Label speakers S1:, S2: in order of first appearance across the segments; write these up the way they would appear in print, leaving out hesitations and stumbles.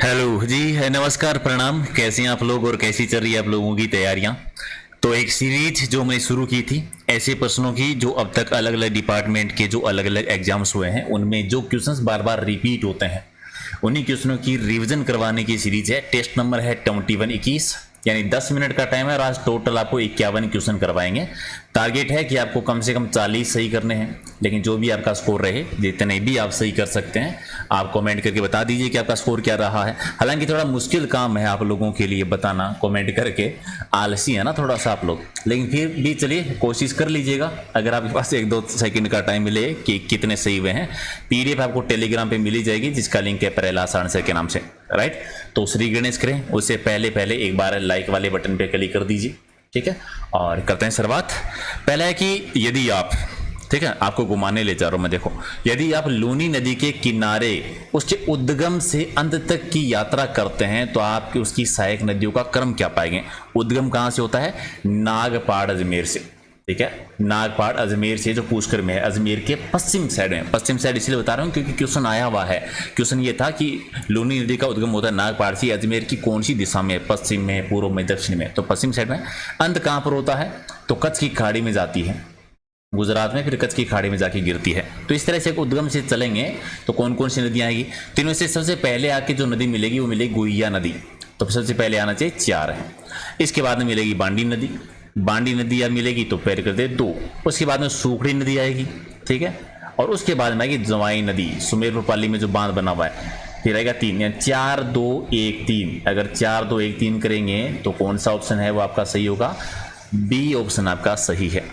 S1: Hello जी है, नमस्कार, प्रणाम। कैसे हैं आप लोग और कैसी चल रही है आप लोगों की तैयारियां? तो एक सीरीज जो मैंने शुरू की थी ऐसे प्रश्नों की जो अब तक अलग अलग डिपार्टमेंट के जो अलग अलग एग्जाम्स हुए हैं उनमें जो क्वेश्चंस बार बार रिपीट होते हैं उन्हीं क्वेश्चनों की रिवीजन करवाने की सीरीज है। टेस्ट नंबर है 2121, यानी 10 मिनट का टाइम है और आज टोटल आपको 51 क्वेश्चन करवाएंगे। टारगेट है कि आपको कम से कम 40 सही करने हैं, लेकिन जो भी आपका स्कोर रहे, जितने भी आप सही कर सकते हैं आप कमेंट करके बता दीजिए कि आपका स्कोर क्या रहा है। हालांकि थोड़ा मुश्किल काम है आप लोगों के लिए बताना कमेंट करके, आलसी है ना थोड़ा सा आप लोग, लेकिन फिर भी चलिए कोशिश कर लीजिएगा। अगर आपके पास 1-2 सेकंड का टाइम मिले कि कितने सही हुए हैं, पीडीएफ आपको टेलीग्राम पे मिली जाएगी जिसका लिंक है प्रहलाद आंसर के नाम से, राइट। तो श्री गणेश करें उससे पहले एक बार लाइक वाले बटन पे क्लिक कर दीजिए, ठीक है। और करते हैं शुरुआत। पहला है कि यदि आप, ठीक है, आपको घुमाने ले जा रहा हूं मैं, देखो, यदि आप लूनी नदी के किनारे उसके उद्गम से अंत तक की यात्रा करते हैं तो आपकी उसकी सहायक नदियों का क्रम क्या पाएंगे। उद्गम कहां से होता है? नागपाड़ अजमेर से, ठीक है। नागपाड़ अजमेर से जो पुष्कर में है, अजमेर के पश्चिम साइड में। पश्चिम साइड इसलिए बता रहा हूँ क्योंकि क्वेश्चन आया हुआ है। क्वेश्चन ये था कि लूनी नदी का उद्गम होता है नागपाड़ से, अजमेर की कौन सी दिशा में? पश्चिम में, पूर्व में, दक्षिण में। तो पश्चिम साइड में। अंत कहाँ पर होता है? तो कच्छ की खाड़ी में जाती है, गुजरात में, फिर कच्छ की खाड़ी में जाके गिरती है। तो इस तरह से उद्गम से चलेंगे तो कौन कौन सी नदियां आएगी? तो इनमें से सबसे पहले आके जो नदी मिलेगी वो मिलेगी गुहिया नदी। तो सबसे पहले आना चाहिए 4 है। इसके बाद में मिलेगी बांडी नदी। बांडी नदी या मिलेगी तो पैर कर दे 2। उसके बाद में सूखड़ी नदी आएगी, ठीक है। और उसके बाद में आएगी जवाई नदी, सुमेरपुर पाली में जो बांध बना हुआ है। फिर आएगा 3, यानी 4 2 1 3। अगर 4 2 1 3 करेंगे तो कौन सा ऑप्शन है वो आपका सही होगा? बी ऑप्शन आपका सही है।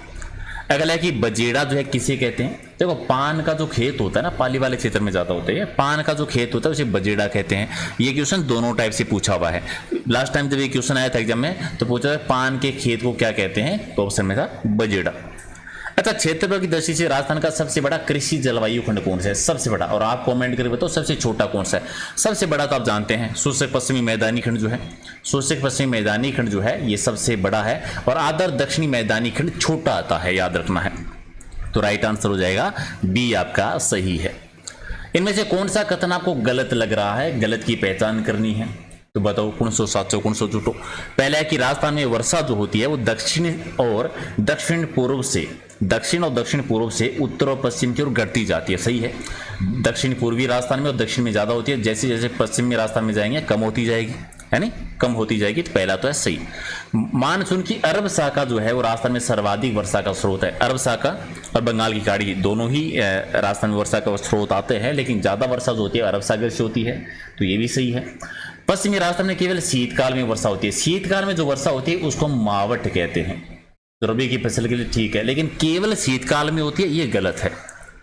S1: अगला है कि बजेड़ा जो है किसे कहते हैं? देखो, पान का जो खेत होता है ना, पाली वाले क्षेत्र में ज्यादा होते हैं, पान का जो खेत होता है उसे बजेड़ा कहते हैं। ये क्वेश्चन दोनों टाइप से पूछा हुआ है। लास्ट टाइम जब ये क्वेश्चन आया था एग्जाम में तो पूछा था पान के खेत को क्या कहते हैं, तो ऑप्शन में था बजेड़ा। अच्छा, क्षेत्रफल की दृष्टि से राजस्थान का सबसे बड़ा कृषि जलवायु खंड कौन सा है? सबसे बड़ा। और आप कमेंट करके बताओ सबसे छोटा कौन सा है। सबसे बड़ा तो आप जानते हैं शुष्क पश्चिमी मैदानी खंड जो है, शुष्क पश्चिमी मैदानी खंड जो है ये सबसे बड़ा है, और आदर दक्षिणी मैदानी खंड छोटा आता है, याद रखना है। तो राइट आंसर हो जाएगा बी आपका सही है। इनमें से कौन सा कथन आपको गलत लग रहा है? गलत की पहचान करनी है, तो बताओ कौन सो साचो कौन सो झूठो। पहला है कि राजस्थान में वर्षा जो होती है वो दक्षिण और दक्षिण पूर्व से उत्तर और पश्चिम की ओर घटती जाती है, सही है। दक्षिण पूर्वी राजस्थान में और दक्षिण में ज्यादा होती है, जैसे जैसे पश्चिम में राजस्थान में जाएंगे कम होती जाएगी, है नहीं, कम होती जाएगी। तो पहला तो है सही। मानसून की अरब शाखा जो है वो राजस्थान में सर्वाधिक वर्षा का स्रोत है। अरब शाखा और बंगाल की खाड़ी दोनों ही राजस्थान में वर्षा का स्रोत आते हैं, लेकिन ज्यादा वर्षा जो होती है अरब सागर से होती है, तो ये भी सही है। पश्चिमी राजस्थान में केवल शीतकाल में वर्षा होती है। शीतकाल में जो वर्षा होती है उसको मावट कहते हैं। रबी की फसल के लिए ठीक है, लेकिन केवल शीतकाल में होती है, ये गलत है,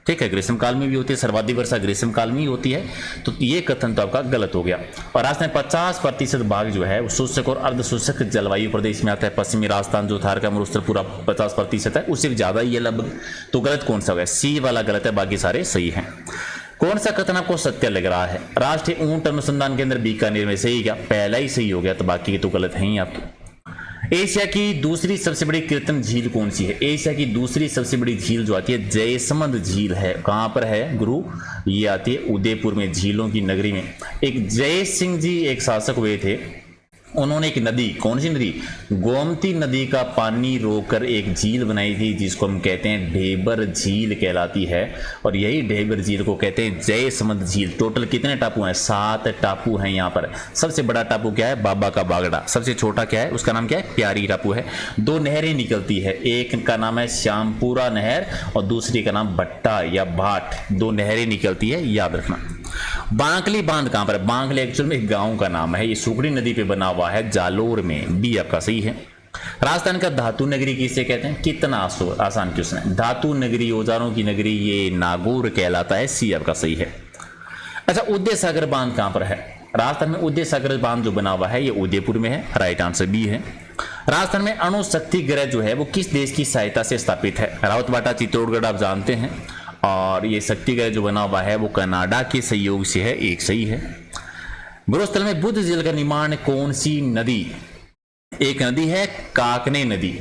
S1: ठीक है। ग्रीष्मकाल में भी होती है, सर्वाधिक वर्षा ग्रीष्मकाल में ही होती है, तो ये कथन तो आपका गलत हो गया। और राजस्थान 50% भाग जो है वो शुष्क और अर्ध शुष्क जलवायु प्रदेश में आता है। पश्चिमी राजस्थान जो थार का मरुस्थल पूरा 50% है, उससे भी ज्यादा ही है लगभग। तो गलत कौन सा हो गया? सी वाला गलत है, बाकी सारे सही हैं। कौन सा कथन आपको सत्य लग रहा है? राष्ट्रीय ऊंट अनुसंधान केंद्र बीकानेर में, सही क्या? पहला ही सही हो गया, तो बाकी के तो गलत है ही आपके। एशिया की दूसरी सबसे बड़ी कृत्रिम झील कौन सी है? एशिया की दूसरी सबसे बड़ी झील जो आती है जयसमंद झील है। कहां पर है गुरु? ये आती है उदयपुर में, झीलों की नगरी में। एक जय सिंह जी एक शासक हुए थे, उन्होंने एक नदी, कौन सी नदी? गोमती नदी का पानी रोककर एक झील बनाई थी जिसको हम कहते हैं ढेबर झील कहलाती है। और यही ढेबर झील को कहते हैं जयसमंद झील। टोटल कितने टापू हैं? 7 टापू हैं यहाँ पर। सबसे बड़ा टापू क्या है? बाबा का बागड़ा। सबसे छोटा क्या है? उसका नाम क्या है? प्यारी टापू है। 2 नहरें निकलती है, एक का नाम है श्यामपुरा नहर और दूसरी का नाम भट्टा या भाट। 2 नहरें निकलती है, याद रखना। बांकली बांध कहां पर है? बांकली एक्चुअल में गांव का नाम है, ये सूखड़ी नदी पे बना हुआ है, जालोर में। बी आपका सही है। राजस्थान का धातु नगरी किसे कहते हैं? कितना आसान क्वेश्चन है। धातु नगरी, औजारों की नगरी, ये नागौर कहलाता है। सी आपका सही है। अच्छा, उदय सागर बांध कहां पर है? राजस्थान में उदय सागर बांध जो बना हुआ है ये उदयपुर में है, राइट आंसर बी है। राजस्थान में अणु शक्ति गृह जो है वो किस देश की सहायता से स्थापित है? रावतबाटा चित्तौड़गढ़ आप जानते हैं, और ये शक्ति गृह जो बना हुआ है वो कनाडा के सहयोग से है, एक सही है। गुरुस्थल में बुद्ध जल का निर्माण कौन सी नदी? एक नदी है काकने नदी,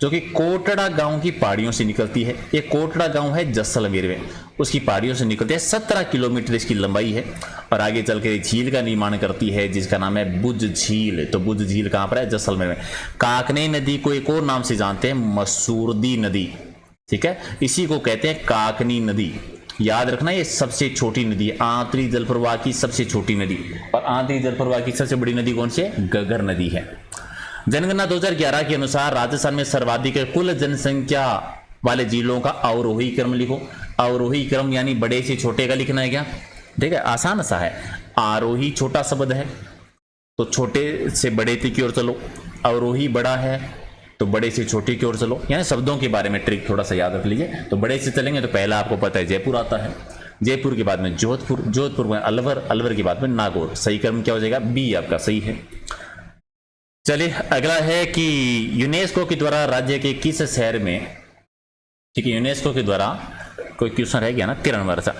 S1: जो कि कोटड़ा गांव की पहाड़ियों से निकलती है। ये कोटड़ा गांव है जैसलमेर में, उसकी पहाड़ियों से निकलती है। 17 किलोमीटर इसकी लंबाई है और आगे चल के झील का निर्माण करती है जिसका नाम है बुज झील। तो बुज झील कहाँ पर है? जैसलमेर में। काकने नदी को एक और नाम से जानते हैं, मसूरदी नदी, ठीक है, इसी को कहते हैं काकनी नदी। याद रखना ये सबसे छोटी नदी है, आंतरिक जल प्रवाह की सबसे छोटी नदी। और आंतरिक जल प्रवाह की सबसे बड़ी नदी कौन सी है? गगर नदी है। जनगणना 2011 के अनुसार राजस्थान में सर्वाधिक कुल जनसंख्या वाले जिलों का अवरोही क्रम लिखो। अवरोही क्रम यानी बड़े से छोटे का लिखना है क्या? ठीक है, आसान सा है। आरोही छोटा शब्द है तो छोटे से बड़े की ओर चलो, अवरोही बड़ा है तो बड़े से छोटे की ओर चलो। यानी शब्दों के बारे में ट्रिक थोड़ा सा याद रख लीजिए। तो बड़े से चलेंगे तो पहला आपको पता है जयपुर आता है, जयपुर के बाद में जोधपुर, जोधपुर में अलवर, अलवर के बाद में नागौर। सही क्रम क्या हो जाएगा? बी आपका सही है। चलिए अगला है कि यूनेस्को के द्वारा राज्य के किस शहर में, ठीक है, यूनेस्को के द्वारा कोई क्वेश्चन रह गया ना 93 सा।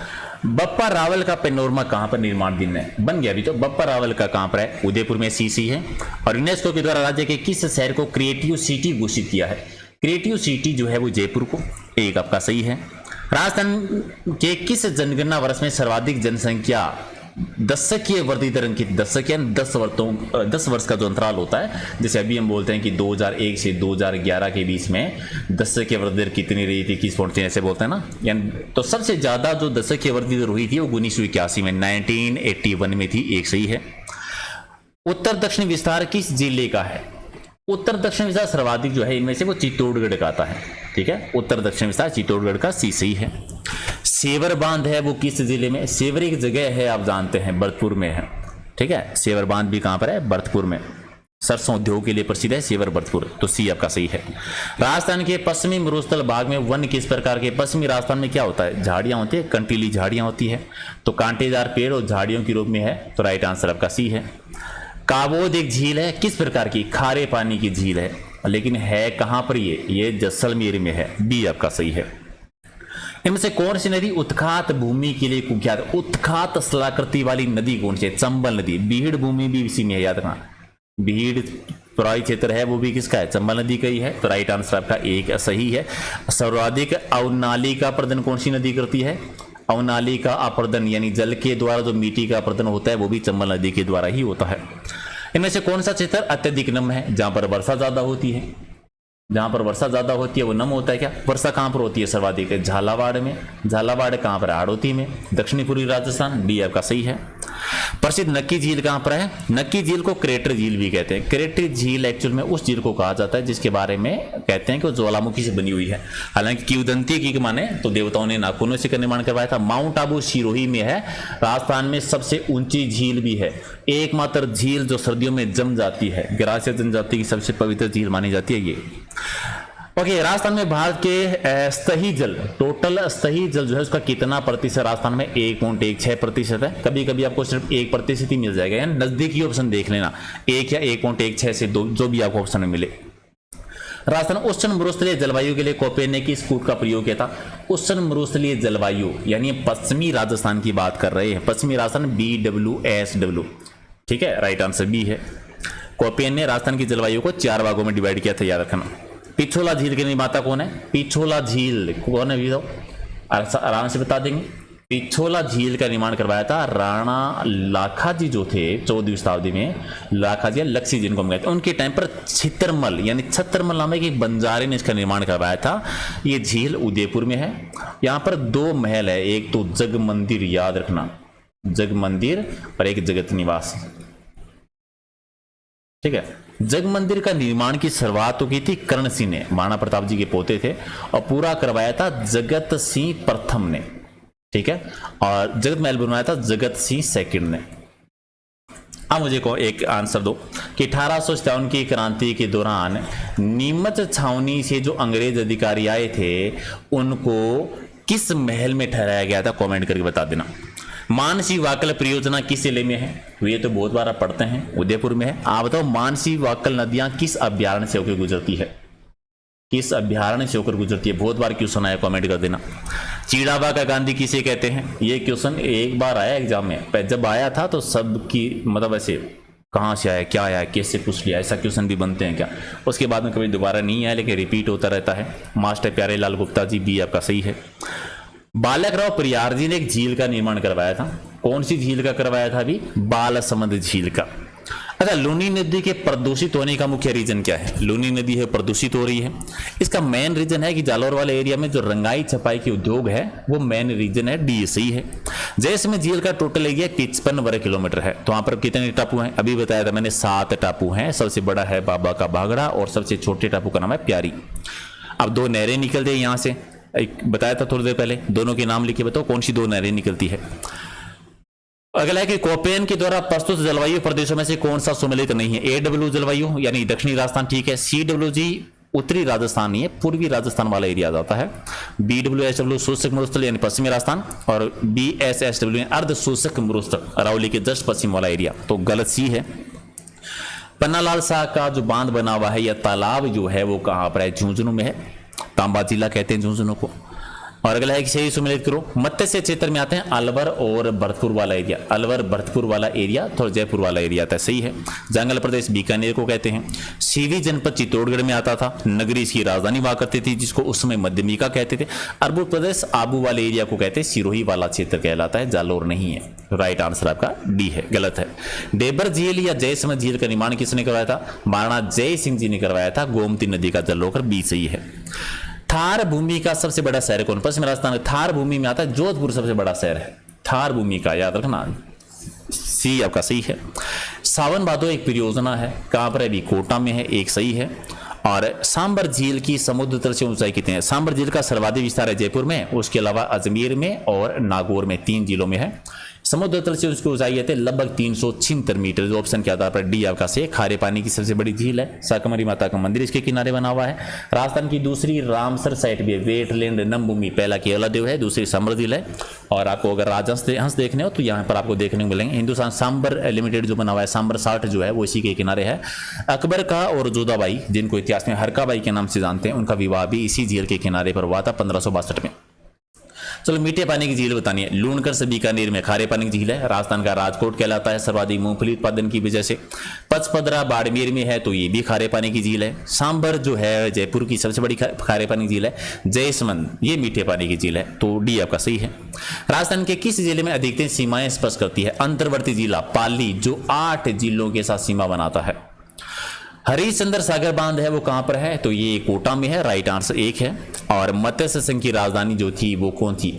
S1: बप्पा रावल का पेनोरमा कहां पर निर्माण है बन गया? अभी तो बप्पा रावल का कहां पर है? उदयपुर में सीसी है। और यूनेस्को के द्वारा राज्य के किस शहर को क्रिएटिव सिटी घोषित किया है? क्रिएटिव सिटी जो है वो जयपुर को, एक आपका सही है। राजस्थान के किस जनगणना वर्ष में सर्वाधिक जनसंख्या दशकीय वृद्धि दर अंकित? दशक यानी 10 वर्ष का जो अंतराल होता है, जैसे अभी हम बोलते हैं कि 2001 से 2011 के बीच में दशकीय वृद्धि दर कितनी रही थी, 21 ऐसे बोलते हैं ना। यानी तो सबसे ज्यादा जो दशकीय वृद्धि दर हुई थी वो 1981 में 1981 में थी, एक सही है। उत्तर दक्षिण विस्तार किस जिले का है? उत्तर दक्षिण विस्तार सर्वाधिक जो है इनमें से वो चित्तौड़गढ़ का आता है, ठीक है, उत्तर दक्षिण विस्तार चित्तौड़गढ़ का सी सही है। सेवर बांध है वो किस जिले में? सेवर एक जगह है आप जानते हैं, भरतपुर में है, ठीक है। सेवर बांध भी कहां पर है? भरतपुर में। सरसों उद्योग के लिए प्रसिद्ध है सेवर भरतपुर, तो सी आपका सही है। राजस्थान के पश्चिमी मरुस्थल भाग में वन किस प्रकार के? पश्चिमी राजस्थान में क्या होता है? झाड़ियां होती है, कंटीली झाड़ियां होती है, तो कांटेदार पेड़ और झाड़ियों के रूप में है, तो राइट आंसर आपका सी है। काबोद एक झील है, किस प्रकार की? खारे पानी की झील है, लेकिन है कहां पर? ये जैसलमेर में है, बी आपका सही है। इनमें से कौन सी नदी उत्खात भूमि के लिए कुख्यात? उत्खात स्थलाकृति वाली नदी कौन सी है? चंबल नदी। बीहड़ भूमि भी इसी में है, याद रखना। बीहड़ तराई क्षेत्र है वो भी किसका है? चंबल नदी का ही है, तो राइट आंसर आपका एक सही है। सर्वाधिक अवनाली का अपर्दन कौन सी नदी करती है? अवनाली का अपर्दन यानी जल के द्वारा जो मिट्टी का अपर्दन होता है वो भी चंबल नदी के द्वारा ही होता है। इनमें से कौन सा क्षेत्र अत्यधिक नम है? जहां पर वर्षा ज्यादा होती है, जहां पर वर्षा ज्यादा होती है वो नम होता है क्या? वर्षा कहां पर होती है सर्वाधिक? झालावाड़ में। झालावाड़ कहां पर? हाड़ौती में, दक्षिणी पूर्वी राजस्थान, डी आपका सही है। प्रसिद्ध नक्की झील कहां पर है? नक्की झील को क्रेटर झील भी कहते हैं। क्रेटर झील एक्चुअल में उस झील को कहा जाता है जिसके बारे में कहते हैं कि वो ज्वालामुखी से बनी हुई है। हालांकि किंवदंती की माने तो देवताओं ने नाखूनों से निर्माण करवाया था। माउंट आबू सिरोही में है, राजस्थान में सबसे ऊंची झील भी है, एकमात्र झील जो सर्दियों में जम जाती है। ग्रास्य जनजाति की सबसे पवित्र झील मानी जाती है ये। ओके, राजस्थान में भारत के सतही जल, टोटल सतही जल जो है उसका कितना प्रतिशत? राजस्थान में 1.16% है। कभी कभी आपको सिर्फ 1% ही मिल जाएगा, यानी नजदीकी ऑप्शन देख लेना, 1 या 1.16 से 2 जो भी आपको ऑप्शन में मिले। राजस्थान उष्ण मरुस्थलीय जलवायु के लिए कोपेन ने किस कूट का प्रयोग किया था? उष्ण मरुस्थलीय जलवायु यानी पश्चिमी राजस्थान की बात कर रहे हैं, पश्चिमी राजस्थान, BWSW, ठीक है, राइट आंसर बी है। कोपेन ने राजस्थान की जलवायु को 4 भागों में डिवाइड किया था, याद रखना। पिछोला झील के निर्माता कौन है? पिछोला झील कौन है? आराम से बता देंगे। पिछोला झील का निर्माण करवाया था राणा लाखाजी जो थे 14वीं शताब्दी में। लाखाजी लक्ष्मी जिनको हम कहते हैं, उनके टाइम पर छितरमल यानी छतरमल नाम के एक बंजारे ने इसका निर्माण करवाया था। ये झील उदयपुर में है। यहाँ पर 2 महल है, एक तो जग मंदिर, याद रखना, जग मंदिर, और एक जगत निवास, ठीक है। जग मंदिर का निर्माण की शुरुआत तो की थी कर्ण सिंह ने, महाराणा प्रताप जी के पोते थे, और पूरा करवाया था जगत सिंह प्रथम ने, ठीक है, और जगत महल बनवाया था जगत सिंह सेकंड ने। अब मुझे को एक आंसर दो कि 1857 की क्रांति के दौरान नीमच छावनी से जो अंग्रेज अधिकारी आए थे उनको किस महल में ठहराया गया था? कमेंट करके बता देना। मानसी वाकल परियोजना किस जिले में है? ये तो बहुत बार आप पढ़ते हैं, उदयपुर में है। आप बताओ मानसी वाकल नदियां किस अभ्यारण्य से होकर गुजरती है? किस अभ्यारण्य से होकर गुजरती है? बहुत बार क्वेश्चन आया, कमेंट कर देना। चीड़ावा का गांधी किसे कहते हैं? ये क्वेश्चन एक बार आया एग्जाम में, जब आया था तो सबकी मतलब ऐसे कहाँ से आया, क्या आया, कैसे पूछ लिया, ऐसा क्वेश्चन भी बनते हैं क्या? उसके बाद में कभी दोबारा नहीं आया लेकिन रिपीट होता रहता है। मास्टर प्यारे लाल गुप्ता जी, बी आपका सही है। बालकराव परियार जी ने एक झील का निर्माण करवाया था। कौन सी झील का करवाया था अभी? बालसमुंद झील का। अच्छा, लूनी नदी के प्रदूषित होने का मुख्य रीजन क्या है? लूनी नदी है प्रदूषित हो रही है, इसका मेन रीजन है कि जालौर वाले एरिया में जो रंगाई छपाई के उद्योग है वो मेन रीजन है, डी सही है। जैसलमेर झील का टोटल एरिया 55 वर्ग किलोमीटर है। तो वहां पर कितने टापू हैं? अभी बताया था मैंने 7 टापू हैं। सबसे बड़ा है बाबा का भागड़ा और सबसे छोटे टापू का नाम है प्यारी। अब 2 नहरें निकलती है यहाँ से, एक बताया था थोड़ी देर पहले, दोनों के नाम लिखे बताओ कौन सी 2 नहरें निकलती है। अगला है कि कोपेन के द्वारा प्रस्तुत जलवायु प्रदेशों में से कौन सा सुमेलित नहीं है? AW जलवायु यानी दक्षिणी राजस्थान, ठीक है। CWG उत्तरी राजस्थान नहीं है, पूर्वी राजस्थान वाला एरिया आ जाता है। BWSW शुष्क मरुस्थल यानी पश्चिमी राजस्थान, और BSSW अर्ध शुष्क मरुस्थल अरावली के जस्ट पश्चिम वाला एरिया। तो गलत सी है। पन्नालाल साह का जो बांध बना हुआ है या तालाब जो है वो कहां पर है? झुंझुनू में है। तांबा जिला कहते हैं झुंझुनू को। और अगला है कि सही सुमेलित करो। मत्स्य क्षेत्र में आते हैं अलवर और भरतपुर वाला एरिया। अलवर भरतपुर वाला एरिया थोड़ा जयपुर वाला एरिया आता है, सही है। जंगल प्रदेश बीकानेर को कहते हैं। सीवी जनपद चित्तौड़गढ़ में आता था। नगरी इसकी राजधानी हुआ करती थी जिसको उस समय मध्यमिका कहते थे। अरबू प्रदेश आबू वाले एरिया को कहते हैं सिरोही वाला क्षेत्र कहलाता है, जालौर नहीं है। राइट आंसर आपका डी है, गलत है। डेबर झील या जयसमंद झील का निर्माण किसने करवाया था? महाराणा जय सिंह जी ने करवाया था। गोमती नदी का जल होकर बी सही है। थार भूमि का सबसे बड़ा शहर कौन? पश्चिम राजस्थान में थार भूमि में आता है जोधपुर, सबसे बड़ा शहर है थार भूमि का, याद रखना। सी आपका सही है। सावन भादो एक परियोजना है, कहां पर है? अभी कोटा में है, एक सही है। और सांबर झील की समुद्र तल से ऊंचाई कितनी है? सांबर झील का सर्वाधिक विस्तार है जयपुर में, उसके अलावा अजमेर में और नागौर में, 3 जिलों में है। समुद्र तल से उसकी ऊंचाई है लगभग 376 मीटर। जो ऑप्शन के आधार पर डी आपका से। खारे पानी की सबसे बड़ी झील है। साकमरी माता का मंदिर इसके किनारे बना हुआ है। राजस्थान की दूसरी रामसर साइट भी है, वेटलैंड नमभूमि। पहला केवलादेव है, दूसरी सांबर झील है। और आपको अगर राजहंस देखने हो तो यहाँ पर आपको देखने को मिलेंगे। हिंदुस्तान सांबर लिमिटेड जो बना हुआ है, सांबर 60 जो है वो इसी के किनारे है। अकबर का और जोधाबाई, जिनको इतिहास में हरकाबाई के नाम से जानते हैं, उनका विवाह भी इसी झील के किनारे पर हुआ था 1562 में। चलो मीठे पानी की झील बतानी है। लूणकर से बीकानेर में खारे पानी की झील है। राजस्थान का राजकोट कहलाता है सर्वाधिक मूंगफली उत्पादन की वजह से। पचपदरा बाड़मेर में है तो ये भी खारे पानी की झील है। सांबर जो है जयपुर की सबसे बड़ी खारे पानी की झील है। जयसमंद ये मीठे पानी की झील है, तो डी आपका सही है। राजस्थान के किस जिले में अधिकतर सीमाएं स्पर्श करती है? अंतर्वर्ती जिला पाली, जो 8 जिलों के साथ सीमा बनाता है। हरिश्चंद्र सागर बांध है वो कहां पर है? तो ये कोटा में है, राइट आंसर 1 है। और मत्स्य संघ की राजधानी जो थी वो कौन थी?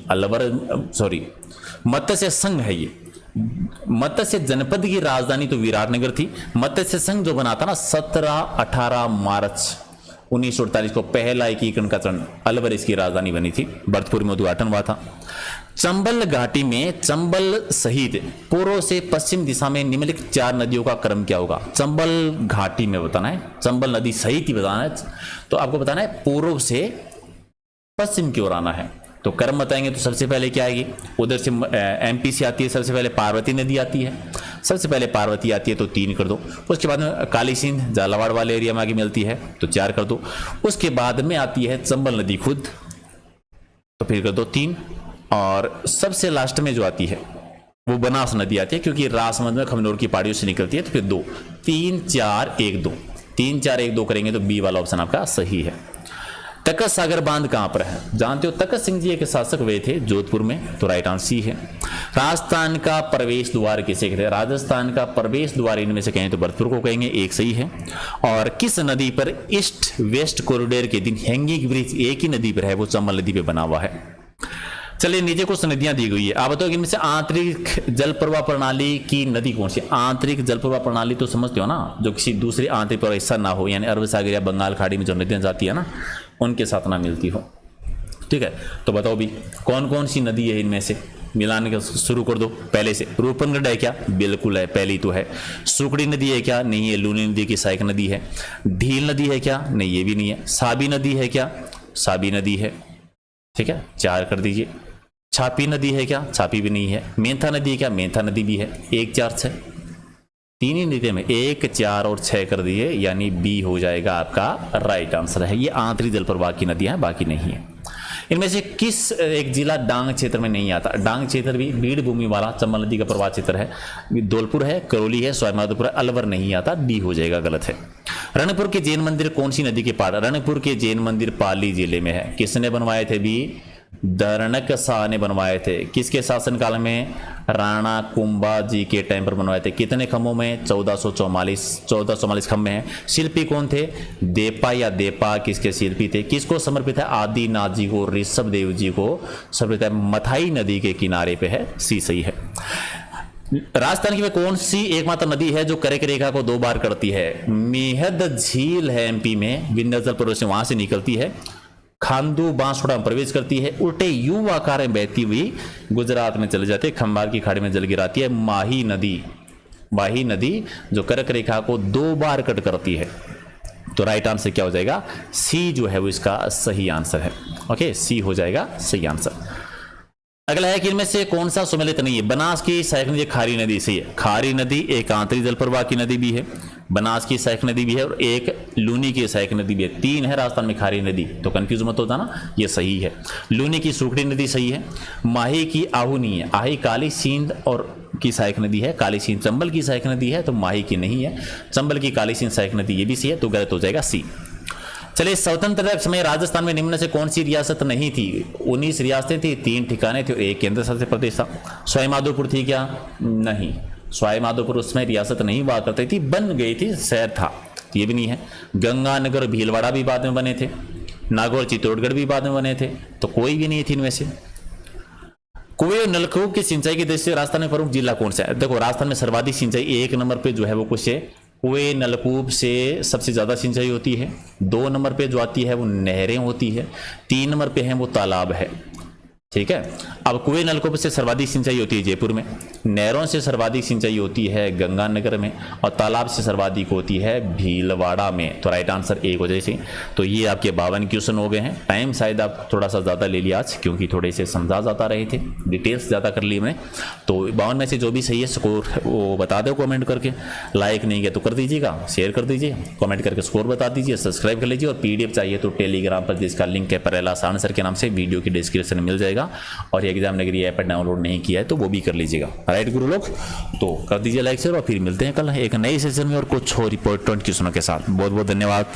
S1: मत्स्य संघ है ये। मत्स्य जनपद की राजधानी तो विराटनगर थी। मत्स्य संघ जो बना था ना 17-18 मार्च 1948 को पहला एकीकरण का चरण, अलवर इसकी राजधानी बनी थी। भरतपुर में उद्घाटन हुआ था। चंबल घाटी में चंबल सहित पूर्व से पश्चिम दिशा में निम्नलिखित 4 नदियों का क्रम क्या होगा? चंबल घाटी में बताना है, चंबल नदी सहित ही बताना है। तो आपको बताना है पूर्व से पश्चिम की ओर आना है। तो क्रम बताएंगे तो सबसे पहले क्या आएगी? उधर से MP से आती है, सबसे पहले पार्वती नदी आती है। सबसे पहले पार्वती आती है तो 3 कर दो। उसके बाद में काली सिंध झालावाड़ वाले एरिया में आगे मिलती है तो 4 कर दो। उसके बाद में आती है चंबल नदी खुद, तो फिर कर दो 3। और सबसे लास्ट में जो आती है वो बनास नदी आती है, क्योंकि राजसमंद में खमनोर की पहाड़ियों से निकलती है। तो फिर 2, 3, 4, 1, 2, 3, 4, 1, 2 करेंगे तो बी वाला ऑप्शन आपका सही है। तकत सागर बांध कहां पर है? जानते हो तकत सिंह जी एक शासक हुए थे जोधपुर में, तो राइट आंसर सी है। राजस्थान का प्रवेश द्वार किसे कहते हैं? राजस्थान का प्रवेश द्वार इनमें से कहें तो भरतपुर को कहेंगे, एक सही है। और किस नदी पर ईस्ट वेस्ट कॉरिडोर के दिन हैंगिंग ब्रिज एक ही नदी पर है, वो चंबल नदी पे बना हुआ है। चलिए नीचे कुछ नदियां दी गई है, आप बताओ इनमें से आंतरिक जल प्रवाह प्रणाली की नदी कौन सी? आंतरिक जल प्रवाह प्रणाली तो समझते हो ना, जो किसी दूसरे आंतरिक प्रवाह हिस्सा ना हो, यानी अरब सागर या बंगाल खाड़ी में जो नदियां जाती है ना उनके साथ ना मिलती हो। ठीक है, तो बताओ भी कौन कौन सी नदी है इनमें से? मिलाने का शुरू कर दो पहले से। रूपनगढ़ है क्या? बिल्कुल है, पहली तो है। सुकड़ी नदी है क्या? नहीं है, लूनी नदी की सहायक नदी है। ढील नदी है क्या? नहीं, ये भी नहीं है। साबी नदी है क्या? साबी नदी है। ठीक है, 4 कर दीजिए। छापी नदी है क्या? छापी भी नहीं है। मेंथा नदी है क्या? मेंथा नदी भी है। 1, 4, 6 तीन ही नदी में 1, 4 और 6 कर दिए, यानी बी हो जाएगा आपका राइट आंसर है। ये आंतरिक जल प्रवाह की नदियां हैं, बाकी नहीं है। इनमें से किस एक जिला डांग क्षेत्र में नहीं आता? डांग क्षेत्र भी बीड़ भूमि वाला चंबल नदी का प्रवाह क्षेत्र है, धौलपुर है, करौली है, सवाईमाधोपुर है, अलवर नहीं आता, डी हो जाएगा, गलत है। रणकपुर के जैन मंदिर कौन सी नदी के पार? रणकपुर के जैन मंदिर पाली जिले में है। किसने बनवाए थे भी? दरणक शाह ने बनवाए थे। किसके शासनकाल में? राणा कुंभा जी के टाइम पर बनवाए थे। कितने खम्भों में? 1444 खम्भे हैं। शिल्पी कौन थे? देपा या देपा किसके शिल्पी थे? किसको समर्पित है? आदिनाथ जी को, ऋषभ देव जी को समर्पित है। मथाई नदी के किनारे पे है, सी सही है। राजस्थान की वे कौन सी एकमात्र नदी है जो कर्क रेखा को 2 बार करती है? मेहद झील है एमपी में, विंध्याचल पर्वत से वहां से निकलती है, खांडू बांसवाड़ा में प्रवेश करती है, उल्टे यू आकार में बहती हुई गुजरात में चले जाते, खंबार की खाड़ी में जल गिराती है। माही नदी जो कर्क रेखा को 2 बार कट करती है। तो राइट आंसर क्या हो जाएगा? सी जो है वो इसका सही आंसर है। ओके, सी हो जाएगा सही आंसर। अगला है कि इनमें से कौन सा सुमेलित नहीं है? बनास की सहायक नदी खारी नदी सही है। खारी नदी एक आंतरिक जल प्रवाह की नदी भी है, बनास की सहायक नदी भी है और एक लूनी की सहायक नदी भी है। 3 है राजस्थान में खारी नदी, तो कंफ्यूज मत होता ना, ये सही है। लूनी की सुखड़ी नदी सही है। माही की आहू नहीं है। आही काली सींध और की सहायक नदी है, काली सींध चंबल की सहायक नदी है, तो माही की नहीं है। चंबल की काली सींध सहायक नदी ये भी सही है, तो गलत हो जाएगा सी। चलिए, स्वतंत्रता के समय राजस्थान में निम्न से कौन सी रियासत नहीं थी? 19 रियासतें थी, 3 ठिकाने थे और 1 केंद्र शासित प्रदेश था। सवाईमाधोपुर थी क्या? नहीं, सवाईमाधोपुर उसमें रियासत नहीं हुआ करती थी, बन गई थी, शहर था, ये भी नहीं है। गंगानगर भीलवाड़ा भी बाद में बने थे, नागौर चित्तौड़गढ़ भी बाद में बने थे, तो कोई भी नहीं थी इनमें से। कुएं और नलकूप की सिंचाई की दृष्टि से राजस्थान में प्रमुख जिला कौन सा है? देखो, राजस्थान में सर्वाधिक सिंचाई 1 नंबर पे जो है वो कुछ है, कुएं नलकूप से सबसे ज़्यादा सिंचाई होती है। 2 नंबर पे जो आती है वो नहरें होती है। 3 नंबर पे है वो तालाब है। ठीक है, अब कुएं नलकूप से सर्वाधिक सिंचाई होती है जयपुर में, नहरों से सर्वाधिक सिंचाई होती है गंगानगर में और तालाब से सर्वाधिक होती है भीलवाड़ा में। तो राइट आंसर एक हो जाए। तो ये आपके 52 क्वेश्चन हो गए हैं। टाइम शायद आप थोड़ा सा ज़्यादा ले लिया आज, क्योंकि थोड़े से समझा जाता रहे थे, डिटेल्स ज़्यादा कर ली मैंने। तो 52 में से जो भी सही है स्कोर वो बता दो कॉमेंट करके। लाइक नहीं किया तो कर दीजिएगा, शेयर कर दीजिए, कॉमेंट करके स्कोर बता दीजिए, सब्सक्राइब कर लीजिए। और PDF चाहिए तो टेलीग्राम पर जिसका लिंक है परेला आसान सर के नाम से वीडियो की डिस्क्रिप्शन में मिल जाएगा। और एग्जाम नगरी ऐप डाउनलोड नहीं किया है तो वो भी कर लीजिएगा। राइट गुरु लोग, तो कर दीजिए लाइक शेयर और फिर मिलते हैं कल एक नए सेशन में और कुछ और इंपॉर्टेंट क्वेश्चनों के साथ। बहुत बहुत धन्यवाद।